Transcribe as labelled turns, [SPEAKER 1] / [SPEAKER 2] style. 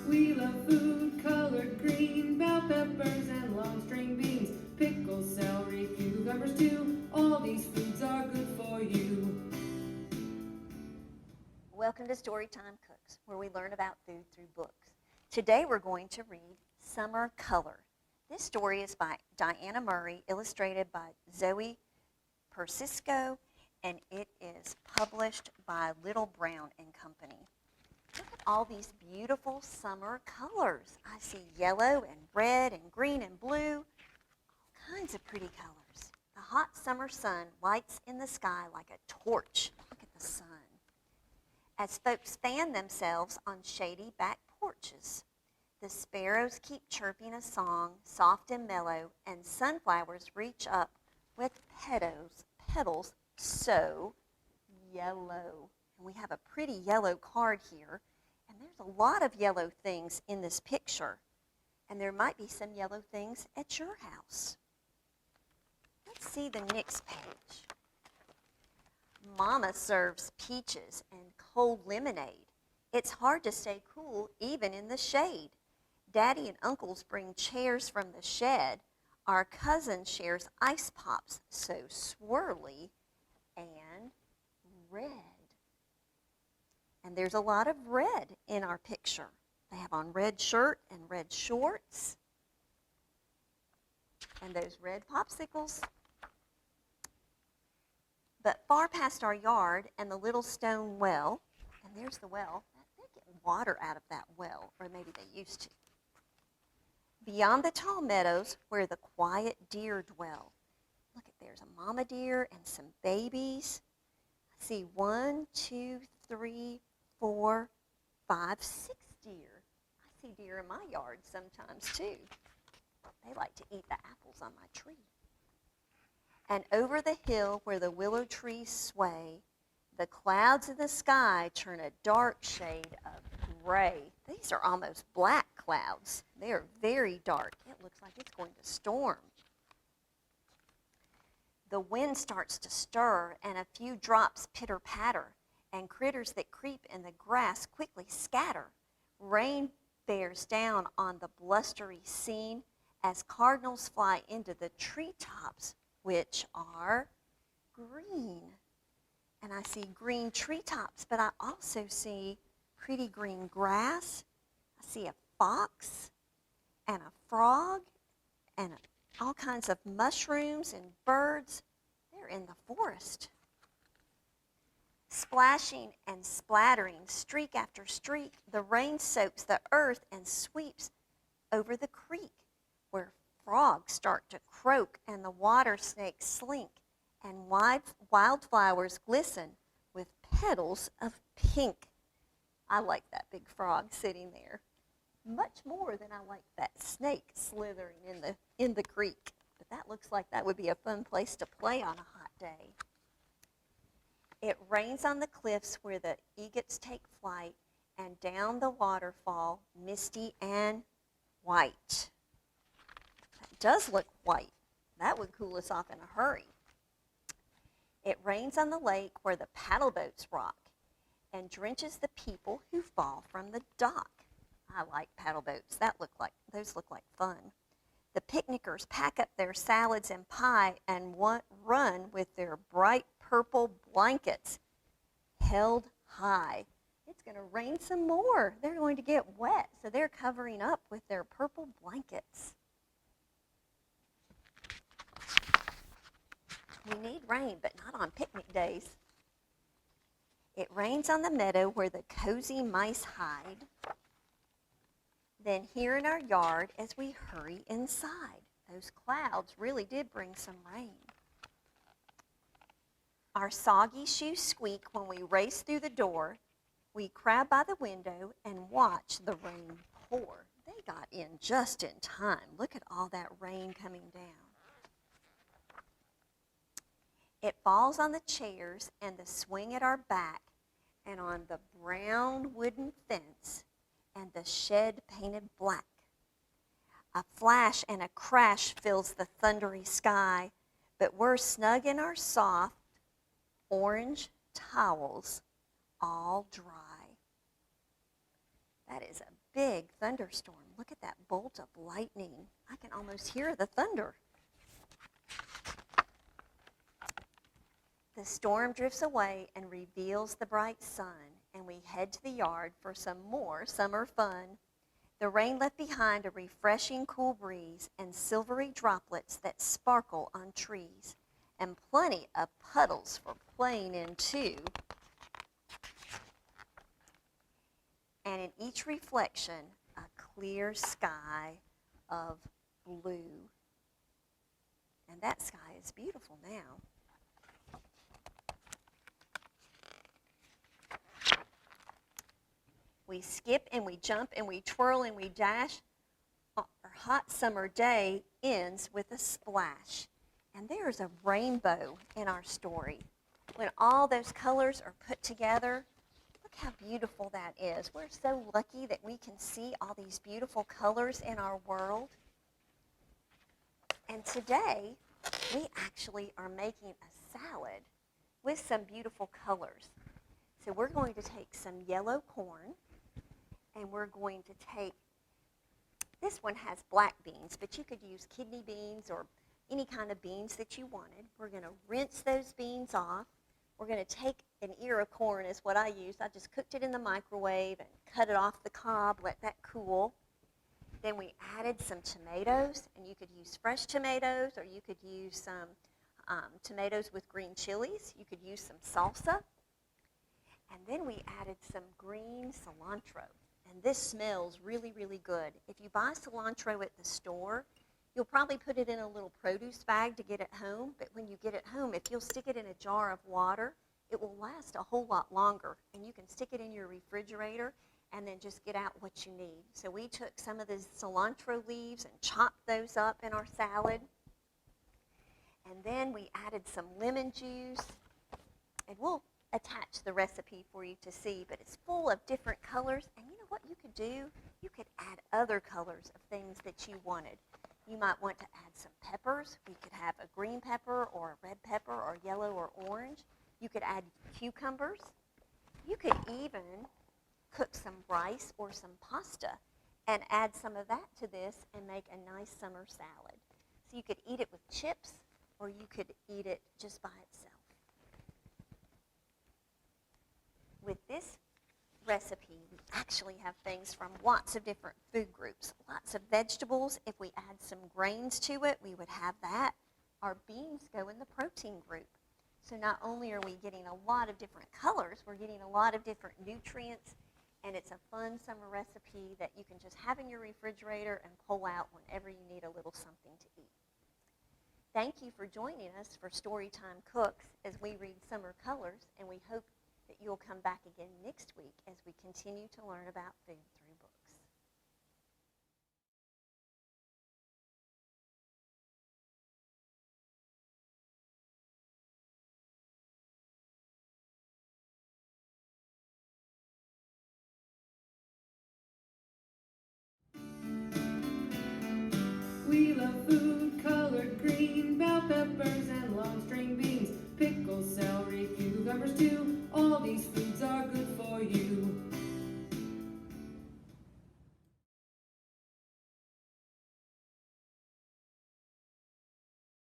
[SPEAKER 1] We love food colored green, bell peppers and long string beans, pickles, celery, cucumbers too. All these foods are good for you.
[SPEAKER 2] Welcome to Storytime Cooks, where we learn about food through books. Today we're going to read Summer Color. This story is by Diana Murray, illustrated by Zoe Persisco, and it is published by Little Brown and Company. Look at all these beautiful summer colors. I see yellow and red and green and blue, all kinds of pretty colors. The hot summer sun lights in the sky like a torch. Look at the sun. As folks fan themselves on shady back porches, the sparrows keep chirping a song, soft and mellow, and sunflowers reach up with petals so yellow. And we have a pretty yellow card here, and there's a lot of yellow things in this picture, and there might be some yellow things at your house. Let's see the next page. Mama serves peaches and cold lemonade. It's hard to stay cool even in the shade. Daddy and uncles bring chairs from the shed. Our cousin shares ice pops, so swirly and red. And there's a lot of red in our picture. They have on red shirt and red shorts. And those red popsicles. But far past our yard and the little stone well, and there's the well, they get water out of that well, or maybe they used to. Beyond the tall meadows where the quiet deer dwell. Look at, there's a mama deer and some babies. I see 1, 2, 3, 4, 5, 6 deer. I see deer in my yard sometimes too. They like to eat the apples on my tree. And over the hill where the willow trees sway, the clouds in the sky turn a dark shade of gray. These are almost black clouds. They are very dark. It looks like it's going to storm. The wind starts to stir, and a few drops pitter-patter, and critters that creep in the grass quickly scatter. Rain bears down on the blustery scene as cardinals fly into the treetops, which are green. And I see green treetops, but I also see pretty green grass. I see a fox and a frog and all kinds of mushrooms and birds. They're in the forest. Splashing and splattering, streak after streak, the rain soaks the earth and sweeps over the creek where frogs start to croak and the water snakes slink and wildflowers glisten with petals of pink. I like that big frog sitting there much more than I like that snake slithering in the creek. But that looks like that would be a fun place to play on a hot day. It rains on the cliffs where the eagles take flight, and down the waterfall, misty and white. That does look white. That would cool us off in a hurry. It rains on the lake where the paddle boats rock and drenches the people who fall from the dock. I like paddle boats. Those look like fun. The picnickers pack up their salads and pie and run with their bright purple blankets held high. It's going to rain some more. They're going to get wet, so they're covering up with their purple blankets. We need rain, but not on picnic days. It rains on the meadow where the cozy mice hide. Then here in our yard as we hurry inside. Those clouds really did bring some rain. Our soggy shoes squeak when we race through the door. We crowd by the window and watch the rain pour. They got in just in time. Look at all that rain coming down. It falls on the chairs and the swing at our back and on the brown wooden fence and the shed painted black. A flash and a crash fills the thundery sky, but we're snug in our soft orange towels, all dry. That is a big thunderstorm. Look at that bolt of lightning. I can almost hear the thunder. The storm drifts away and reveals the bright sun, and we head to the yard for some more summer fun. The rain left behind a refreshing cool breeze and silvery droplets that sparkle on trees, and plenty of puddles for playing in too. And in each reflection, a clear sky of blue. And that sky is beautiful now. We skip and we jump and we twirl and we dash. Our hot summer day ends with a splash. And there's a rainbow in our story. When all those colors are put together, look how beautiful that is. We're so lucky that we can see all these beautiful colors in our world. And today, we actually are making a salad with some beautiful colors. So we're going to take some yellow corn, and we're going to take, this one has black beans, but you could use kidney beans or any kind of beans that you wanted. We're going to rinse those beans off. We're going to take an ear of corn is what I used. I just cooked it in the microwave and cut it off the cob, let that cool. Then we added some tomatoes, and you could use fresh tomatoes or you could use some tomatoes with green chilies. You could use some salsa. And then we added some green cilantro. And this smells really, really good. If you buy cilantro at the store, you'll probably put it in a little produce bag to get it home. But when you get it home, if you'll stick it in a jar of water, it will last a whole lot longer. And you can stick it in your refrigerator and then just get out what you need. So we took some of the cilantro leaves and chopped those up in our salad. And then we added some lemon juice. And we'll attach the recipe for you to see, but it's full of different colors. And you know what you could do? You could add other colors of things that you wanted. You might want to add some peppers. We could have a green pepper or a red pepper or yellow or orange. You could add cucumbers. You could even cook some rice or some pasta and add some of that to this and make a nice summer salad. So you could eat it with chips or you could eat it just by itself. With this recipe, we actually have things from lots of different food groups, lots of vegetables. If we add some grains to it, we would have that. Our beans go in the protein group. So not only are we getting a lot of different colors, we're getting a lot of different nutrients, and it's a fun summer recipe that you can just have in your refrigerator and pull out whenever you need a little something to eat. Thank you for joining us for Storytime Cooks as we read Summer Colors, and we hope that you'll come back again next week as we continue to learn about food through books.
[SPEAKER 1] We love food colored green, bell peppers and long string beans, pickles, celery, cucumbers too. All these foods